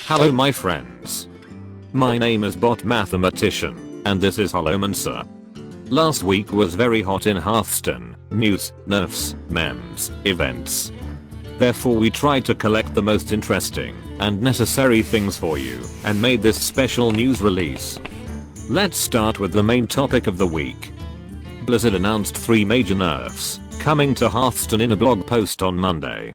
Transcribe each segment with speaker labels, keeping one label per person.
Speaker 1: Hello my friends. My name is Bot Mathematician, and this is Hallow. Last week was very hot in Hearthstone, news, nerfs, memes, events. Therefore we tried to collect the most interesting and necessary things for you, and made this special news release. Let's start with the main topic of the week. Blizzard announced 3 major nerfs coming to Hearthstone in a blog post on Monday.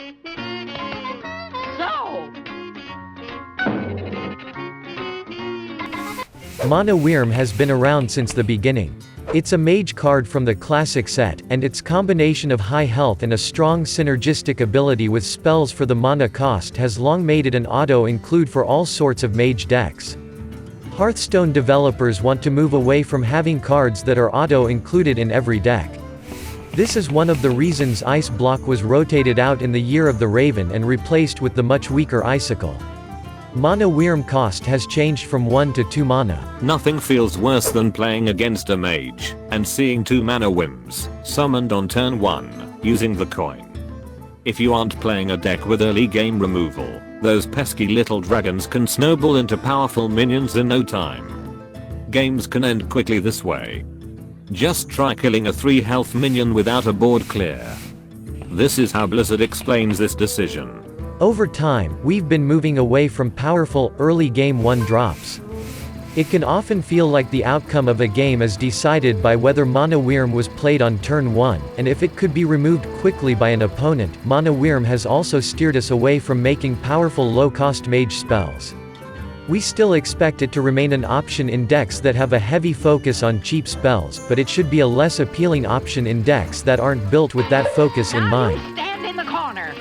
Speaker 2: Mana Wyrm has been around since the beginning. It's a mage card from the classic set, and its combination of high health and a strong synergistic ability with spells for the mana cost has long made it an auto-include for all sorts of mage decks. Hearthstone developers want to move away from having cards that are auto-included in every deck. This is one of the reasons Ice Block was rotated out in the Year of the Raven and replaced with the much weaker Icicle. Mana Wyrm cost has changed from 1 to 2 mana.
Speaker 1: Nothing feels worse than playing against a mage and seeing 2 mana Wyrms summoned on turn 1 using the coin. If you aren't playing a deck with early game removal, those pesky little dragons can snowball into powerful minions in no time. Games can end quickly this way. Just try killing a 3 health minion without a board clear. This is how Blizzard explains this decision.
Speaker 2: Over time, we've been moving away from powerful, early game 1 drops. It can often feel like the outcome of a game is decided by whether Mana Wyrm was played on turn 1, and if it could be removed quickly by an opponent. Mana Wyrm has also steered us away from making powerful low-cost mage spells. We still expect it to remain an option in decks that have a heavy focus on cheap spells, but it should be a less appealing option in decks that aren't built with that focus in mind.
Speaker 3: Stand in the corner.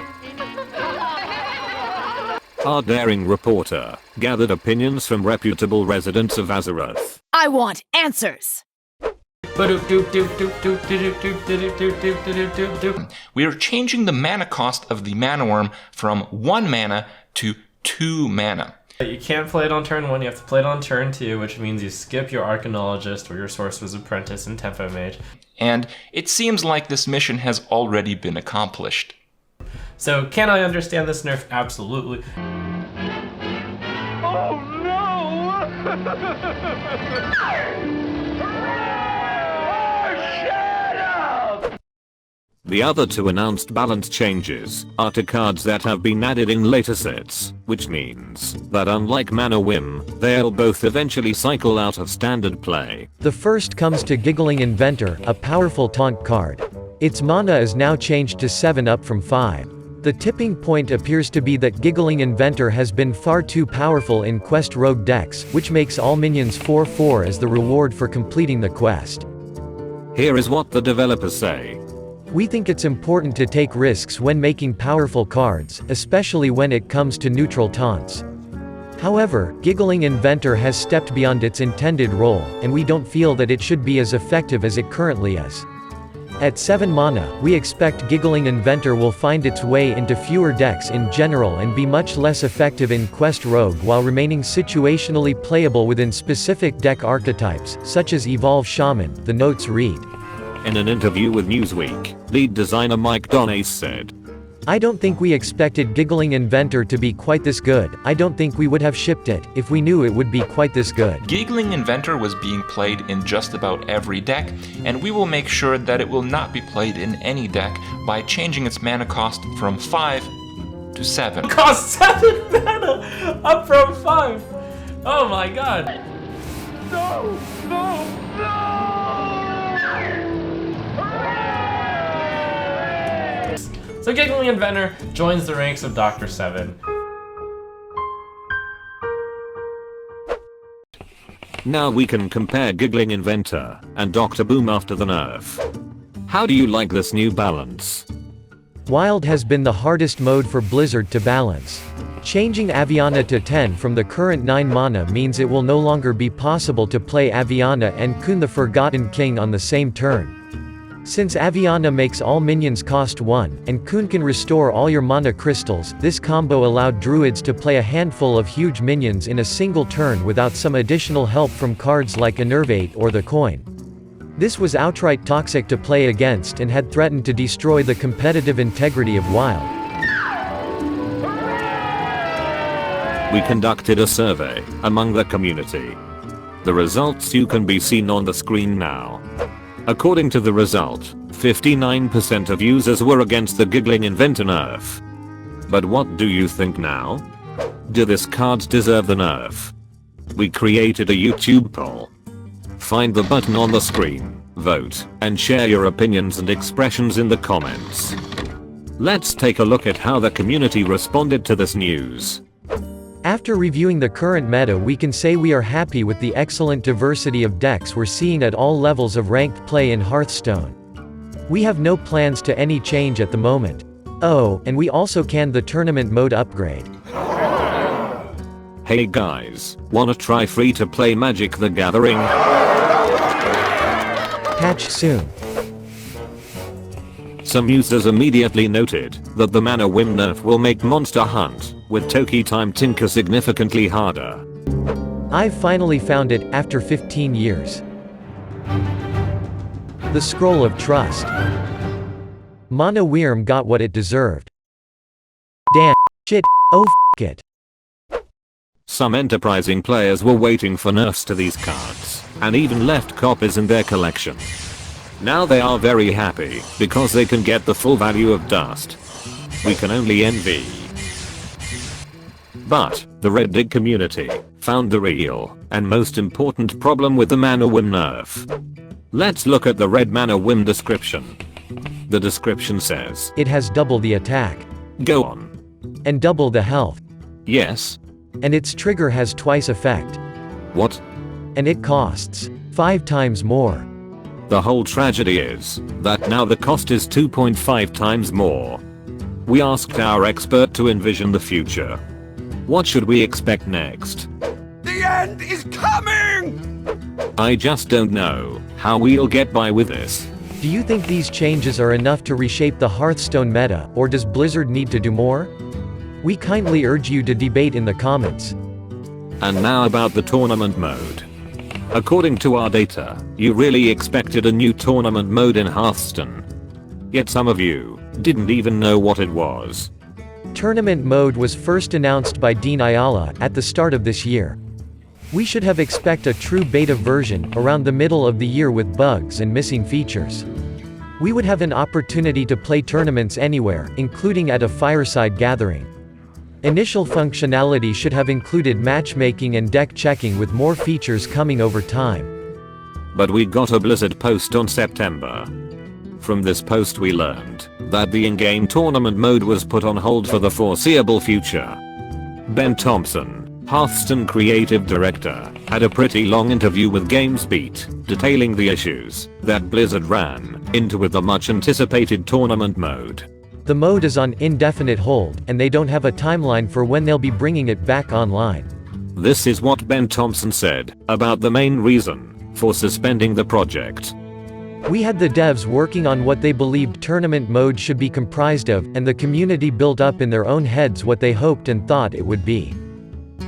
Speaker 1: Our daring reporter gathered opinions from reputable residents of Azeroth.
Speaker 3: I want answers.
Speaker 4: We are changing the mana cost of the Mana Wyrm from 1 mana to 2 mana.
Speaker 5: You can't play it on turn 1, you have to play it on turn 2, which means you skip your Arcanologist or your Sorcerer's Apprentice and Tempo Mage.
Speaker 4: And it seems like this mission has already been accomplished.
Speaker 5: So, can I understand this nerf? Absolutely.
Speaker 6: Oh no! Shut up!
Speaker 1: The other 2 announced balance changes are to cards that have been added in later sets, which means that unlike Mana Wyrm, they'll both eventually cycle out of standard play.
Speaker 2: The first comes to Gliggling Inventor, a powerful taunt card. Its mana is now changed to 7 up from 5. The tipping point appears to be that Gliggling Inventor has been far too powerful in quest rogue decks, which makes all minions 4/4 as the reward for completing the quest.
Speaker 1: Here is what the developers say.
Speaker 2: We think it's important to take risks when making powerful cards, especially when it comes to neutral taunts. However, Gliggling Inventor has stepped beyond its intended role, and we don't feel that it should be as effective as it currently is. At 7 mana, we expect Gliggling Inventor will find its way into fewer decks in general and be much less effective in Quest Rogue while remaining situationally playable within specific deck archetypes, such as Evolve Shaman, the notes read.
Speaker 1: In an interview with Newsweek, lead designer Mike Donace said,
Speaker 2: I don't think we expected Gliggling Inventor to be quite this good. I don't think we would have shipped it if we knew it would be quite this good.
Speaker 4: Gliggling Inventor was being played in just about every deck, and we will make sure that it will not be played in any deck by changing its mana cost from 5 to 7.
Speaker 5: Cost 7 mana! Up from 5! Oh my god!
Speaker 6: No! No! No!
Speaker 5: So Gliggling Inventor joins the ranks of Dr. 7.
Speaker 1: now we can compare Gliggling Inventor and Dr. Boom after the nerf. How do you like this new balance?
Speaker 2: Wild has been the hardest mode for Blizzard to balance. Changing Aviana to 10 from the current 9 mana means it will no longer be possible to play Aviana and Khun the Forgotten King on the same turn. Since Aviana makes all minions cost 1, and Khun can restore all your mana crystals, this combo allowed druids to play a handful of huge minions in a single turn without some additional help from cards like Enervate or the Coin. This was outright toxic to play against and had threatened to destroy the competitive integrity of Wild.
Speaker 1: We conducted a survey among the community. The results you can be seen on the screen now. According to the result, 59% of users were against the Gliggling Inventor nerf. But what do you think now? Do this cards deserve the nerf? We created a YouTube poll. Find the button on the screen, vote, and share your opinions and expressions in the comments. Let's take a look at how the community responded to this news.
Speaker 2: After reviewing the current meta, we can say we are happy with the excellent diversity of decks we're seeing at all levels of ranked play in Hearthstone. We have no plans to any change at the moment. Oh, and we also canned the tournament mode upgrade.
Speaker 1: Hey guys, wanna try free to play Magic the Gathering?
Speaker 2: Patch soon.
Speaker 1: Some users immediately noted that the mana Wyrm nerf will make Monster Hunt with Toki time tinker significantly harder.
Speaker 2: I've finally found it, after 15 years. The Scroll of Trust. Mana Wyrm got what it deserved. Damn. Shit. Oh f*** it.
Speaker 1: Some enterprising players were waiting for nerfs to these cards, and even left copies in their collection. Now they are very happy, because they can get the full value of dust. We can only envy. But, the Red Dig community found the real, and most important problem with the Mana Wyrm nerf. Let's look at the red Mana Wyrm description. The description says,
Speaker 2: it has double the attack.
Speaker 1: Go on.
Speaker 2: And double the health.
Speaker 1: Yes.
Speaker 2: And its trigger has twice effect.
Speaker 1: What?
Speaker 2: And it costs 5 times more.
Speaker 1: The whole tragedy is that now the cost is 2.5 times more. We asked our expert to envision the future. What should we expect next?
Speaker 6: The end is coming!
Speaker 1: I just don't know how we'll get by with this.
Speaker 2: Do you think these changes are enough to reshape the Hearthstone meta, or does Blizzard need to do more? We kindly urge you to debate in the comments.
Speaker 1: And now about the tournament mode. According to our data, you really expected a new tournament mode in Hearthstone. Yet some of you didn't even know what it was.
Speaker 2: Tournament mode was first announced by Dean Ayala at the start of this year. We should have expected a true beta version around the middle of the year with bugs and missing features. We would have an opportunity to play tournaments anywhere, including at a fireside gathering. Initial functionality should have included matchmaking and deck checking, with more features coming over time.
Speaker 1: But we got a Blizzard post on September. From this post we learned that the in-game tournament mode was put on hold for the foreseeable future. Ben Thompson, Hearthstone creative director, had a pretty long interview with GamesBeat, detailing the issues that Blizzard ran into with the much anticipated tournament mode.
Speaker 2: The mode is on indefinite hold, and they don't have a timeline for when they'll be bringing it back online.
Speaker 1: This is what Ben Thompson said about the main reason for suspending the project.
Speaker 2: We had the devs working on what they believed tournament mode should be comprised of, and the community built up in their own heads what they hoped and thought it would be.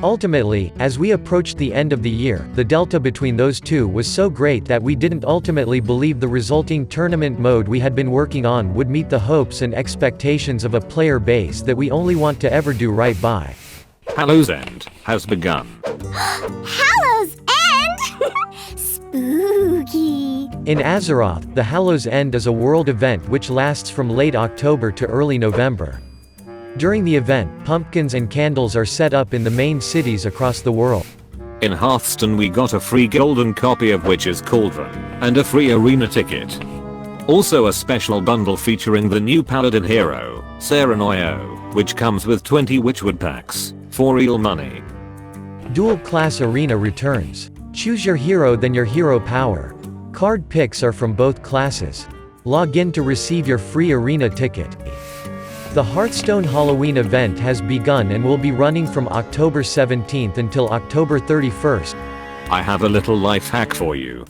Speaker 2: Ultimately, as we approached the end of the year, the delta between those two was so great that we didn't ultimately believe the resulting tournament mode we had been working on would meet the hopes and expectations of a player base that we only want to ever do right by.
Speaker 1: Hallow's End has begun.
Speaker 7: Hallow's End? Spooky.
Speaker 2: In Azeroth, the Hallow's End is a world event which lasts from late October to early November. During the event, pumpkins and candles are set up in the main cities across the world.
Speaker 1: In Hearthstone we got a free golden copy of Witch's Cauldron, and a free arena ticket. Also a special bundle featuring the new paladin hero, Serenoio, which comes with 20 Witchwood packs, for real money.
Speaker 2: Dual class arena returns. Choose your hero then your hero power. Card picks are from both classes. Log in to receive your free arena ticket. The Hearthstone Halloween event has begun and will be running from October 17th until October 31st.
Speaker 1: I have a little life hack for you.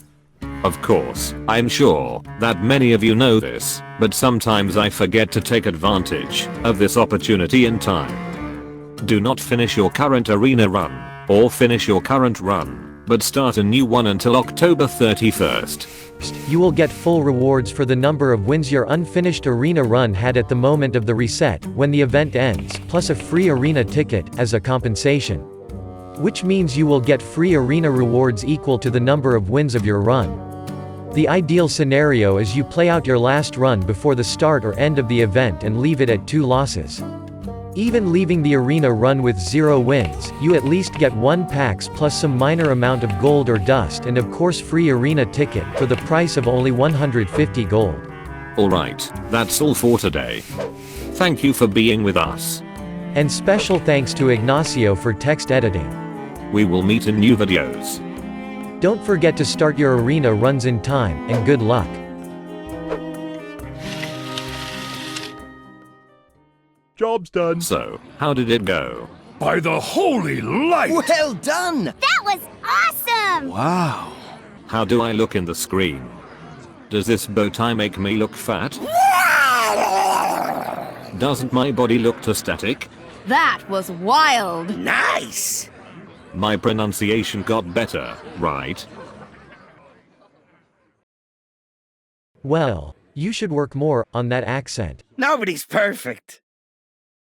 Speaker 1: Of course, I'm sure that many of you know this, but sometimes I forget to take advantage of this opportunity in time. Do not finish your current arena run, or finish your current run but start a new one until October 31st.
Speaker 2: You will get full rewards for the number of wins your unfinished arena run had at the moment of the reset, when the event ends, plus a free arena ticket, as a compensation. Which means you will get free arena rewards equal to the number of wins of your run. The ideal scenario is you play out your last run before the start or end of the event and leave it at 2 losses. Even leaving the arena run with 0 wins, you at least get 1 packs plus some minor amount of gold or dust and of course free arena ticket, for the price of only 150 gold.
Speaker 1: Alright, that's all for today. Thank you for being with us.
Speaker 2: And special thanks to Ignacio for text editing.
Speaker 1: We will meet in new videos.
Speaker 2: Don't forget to start your arena runs in time, and good luck.
Speaker 6: Job's done.
Speaker 1: So, how did it go?
Speaker 6: By the holy light!
Speaker 8: Well done!
Speaker 7: That was awesome!
Speaker 6: Wow.
Speaker 1: How do I look in the screen? Does this bow tie make me look fat? Doesn't my body look too static?
Speaker 3: That was wild.
Speaker 8: Nice!
Speaker 1: My pronunciation got better, right?
Speaker 2: Well, you should work more on that accent.
Speaker 8: Nobody's perfect.